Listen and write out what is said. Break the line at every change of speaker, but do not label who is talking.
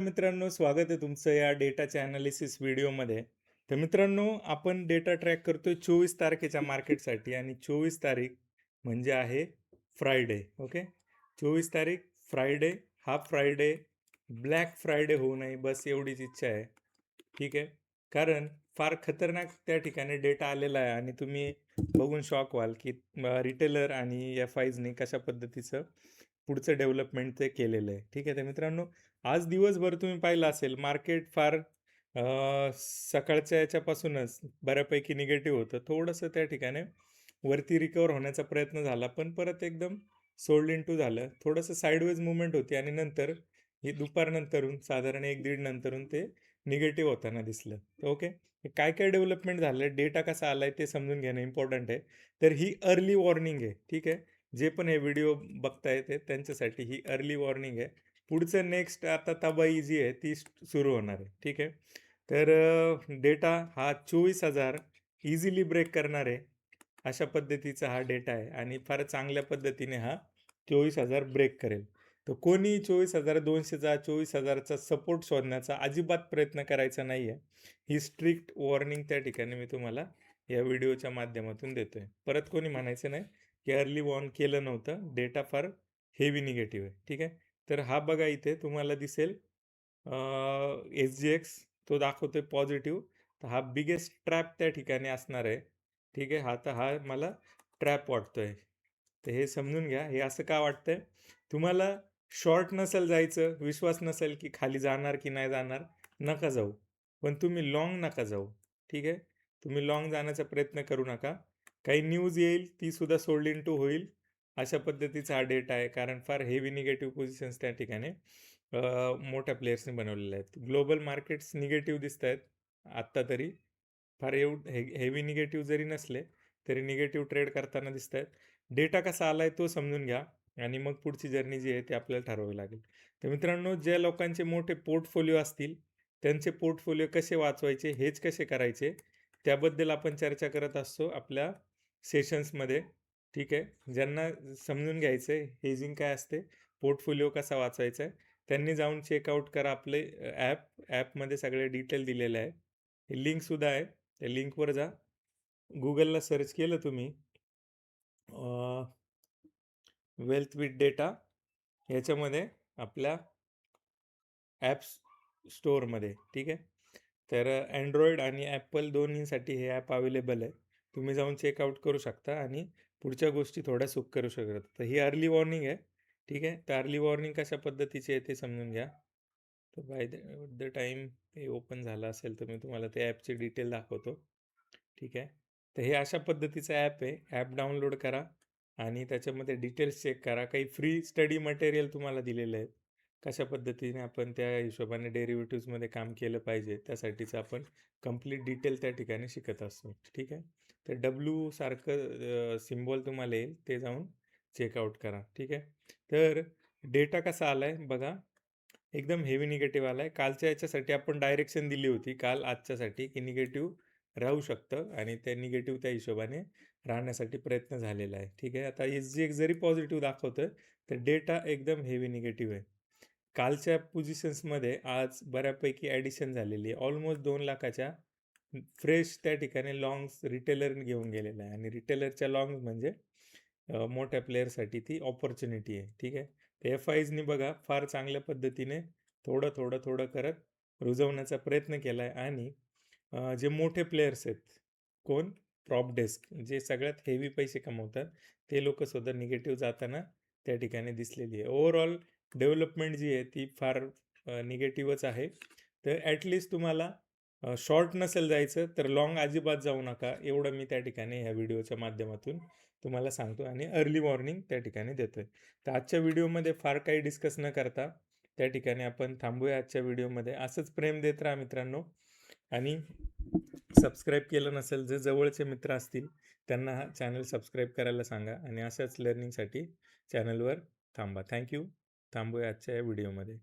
मित्रांनो, स्वागत आहे तुमचं या डेटाच्या ॲनालिसिस व्हिडिओमध्ये. तर मित्रांनो, आपण डेटा ट्रॅक करतोय 24 तारखेच्या मार्केटसाठी आणि 24 तारीख म्हणजे आहे फ्रायडे. ओके. 24 तारीख फ्रायडे. हा फ्रायडे ब्लॅक फ्रायडे होऊ नये, बस एवढीच इच्छा आहे. ठीक आहे. कारण फार खतरनाक त्या ठिकाणी डेटा आलेला आहे आणि तुम्ही बघून शॉक व्हाल की रिटेलर आणि एफ-आयजनी कशा पद्धतीचं पुढचं डेव्हलपमेंट ते केलेलं आहे. ठीक आहे. तर मित्रांनो, आज दिवसभर तुम्ही पाहिलं असेल मार्केट फार सकाळच्या याच्यापासूनच बऱ्यापैकी निगेटिव्ह होतं. थोडंसं त्या ठिकाणी वरती रिकवर होण्याचा प्रयत्न झाला, पण परत एकदम सोल्ड इन टू झालं. थोडंसं साइडवेज मूव्हमेंट होती आणि नंतर ही दुपारनंतरून साधारण 1-1.5 नंतरून ते निगेटिव्ह होताना दिसलं. ओके. काय काय डेव्हलपमेंट झालं, डेटा कसा आलाय ते समजून घेणं इम्पॉर्टंट आहे. तर ही अर्ली वॉर्निंग आहे. ठीक आहे. जे पण हे व्हिडिओ बघताय ते त्यांच्यासाठी ही अर्ली वॉर्निंग आहे. पुढचं नेक्स्ट आता तबाही जी आहे ती सुरू होणार आहे. ठीक आहे. तर डेटा हा 24,000 इझिली ब्रेक करणार आहे. अशा पद्धतीचा हा डेटा आहे आणि फार चांगल्या पद्धतीने हा 24,000 ब्रेक करेल. तर कोणी 24,200चा 24,000चा सपोर्ट शोधण्याचा अजिबात प्रयत्न करायचा नाही आहे. ही स्ट्रिक्ट वॉर्निंग त्या ठिकाणी मी तुम्हाला या व्हिडिओच्या माध्यमातून देतोय. परत कोणी म्हणायचं नाही की अर्ली वॉर्न केलं नव्हतं. डेटा फार हेवी निगेटिव्ह आहे. ठीक आहे. तर हा बघा इथे तुम्हाला दिसेल SGX तो दाखवतोय पॉझिटिव्ह. तर हा बिगेस्ट ट्रॅप त्या ठिकाणी असणार आहे. ठीक आहे. हा मला ट्रॅप वाटतोय. तर हे समजून घ्या. हे असं का वाटतंय? तुम्हाला शॉर्ट नसेल जायचं, विश्वास नसेल की खाली जाणार की नाही जाणार, नका जाऊ. पण तुम्ही लाँग नका जाऊ. ठीक आहे. तुम्ही लाँग जाण्याचा प्रयत्न करू नका. काही न्यूज येईल, ती सुद्धा सोल्ड इन टू होईल. अशा पद्धतीचा हा डेटा आहे. कारण फार हेवी निगेटिव्ह पोझिशन्स त्या ठिकाणी मोठ्या प्लेयर्सने बनवलेल्या आहेत. ग्लोबल मार्केट्स निगेटिव्ह दिसत आहेत आत्ता तरी. फार हेवी निगेटिव्ह जरी नसले तरी निगेटिव्ह ट्रेड करताना दिसत आहेत. डेटा कसा आला आहे तो समजून घ्या आणि मग पुढची जर्नी जी आहे ती आपल्याला ठरवावी लागेल. तर मित्रांनो, ज्या लोकांचे मोठे पोर्टफोलिओ असतील त्यांचे पोर्टफोलिओ कसे वाचवायचे, हेच कसे करायचे, त्याबद्दल आपण चर्चा करत असतो आपल्या सेशन्समध्ये. ठीक आहे. ज्यांना समजून घ्यायचं आहे हेजिंग काय असते, पोर्टफोलिओ कसा वाचवायचा आहे, त्यांनी जाऊन चेकआउट करा आपले ॲपमध्ये सगळे डिटेल दिलेले आहे. हे लिंकसुद्धा आहे. त्या लिंकवर जा. गुगलला सर्च केलं तुम्ही वेल्थ विथ डेटा ह्याच्यामध्ये आपल्या ॲप्स स्टोअरमध्ये. ठीक आहे. तर अँड्रॉईड आणि ॲपल दोन्हीसाठी हे ॲप अवेलेबल आहे. तुम्ही जाऊन चेकआउट करू शकता आणि पुढच्या गोष्टी थोड्या सुख करू शकता. तर ही अर्ली वॉर्निंग आहे. ठीक आहे. तर अर्ली वॉर्निंग कशा पद्धतीची आहे ते समजून घ्या. तर बाय द टाईम हे ओपन झालं असेल तर मी तुम्हाला ते ॲपचे डिटेल दाखवतो. ठीक आहे. तर हे अशा पद्धतीचं ॲप आहे. ॲप डाउनलोड करा आणि त्याच्यामध्ये डिटेल्स चेक करा. काही फ्री स्टडी मटेरियल तुम्हाला दिलेलं आहे. कशा पद्धतीने आपण त्या हिशोबाने डेरिव्हेटिव्हजमध्ये काम केलं पाहिजे, त्यासाठीचं आपण कंप्लीट डिटेल त्या ठिकाणी शिकत असतो. ठीक आहे. तर डब्ल्यू सारखं सिम्बॉल तुम्हाला येईल, ते जाऊन चेकआउट करा. ठीक आहे. तर डेटा कसा आला आहे बघा, एकदम हेवी निगेटिव्ह आला आहे. कालच्या याच्यासाठी आपण डायरेक्शन दिली होती काल आजच्यासाठी की निगेटिव्ह राहू शकतं आणि त्या निगेटिव्ह त्या हिशोबाने राहण्यासाठी प्रयत्न झालेला आहे. ठीक आहे. आता SGX जरी पॉझिटिव्ह दाखवतोय तर डेटा एकदम हेवी निगेटिव्ह आहे. कालच्या पोझिशन्समध्ये आज बऱ्यापैकी ॲडिशन झालेली आहे. ऑलमोस्ट 2 लाखाच्या फ्रेश त्या ठिकाणी लाँग्स रिटेलर घेऊन गेलेला आहे आणि रिटेलरच्या लाँग्स म्हणजे मोठ्या प्लेयरसाठी ती ऑपॉर्च्युनिटी आहे. ठीक आहे. तर एफ-आयजनी बघा फार चांगल्या पद्धतीने थोडं करत रुजवण्याचा प्रयत्न केला आहे आणि जे मोठे प्लेयर्स आहेत, कोण? प्रॉप डेस्क जे सगळ्यात हेवी पैसे कमवतात, ते लोकंसुद्धा निगेटिव्ह जाताना त्या ठिकाणी दिसलेली आहे. ओव्हरऑल डेव्हलपमेंट जी आहे ती फार निगेटिव्हच आहे. तर ॲटलीस्ट तुम्हाला शॉर्ट नसेल जायचं तर लाँग अजिबात जाऊ नका, एवढं मी त्या ठिकाणी ह्या व्हिडिओच्या माध्यमातून तुम्हाला सांगतो आणि अर्ली वॉर्निंग त्या ठिकाणी देतोय. तर आजच्या व्हिडिओमध्ये फार काही डिस्कस न करता त्या ठिकाणी आपण थांबूया आजच्या व्हिडिओमध्ये. असंच प्रेम देत राहा मित्रांनो आणि सबस्क्राईब केलं नसेल, जे जवळचे मित्र असतील त्यांना हा चॅनल सबस्क्राईब करायला सांगा आणि अशाच लर्निंगसाठी चॅनलवर थांबा. Thank you. थांबूया आजच्या या व्हिडिओमध्ये.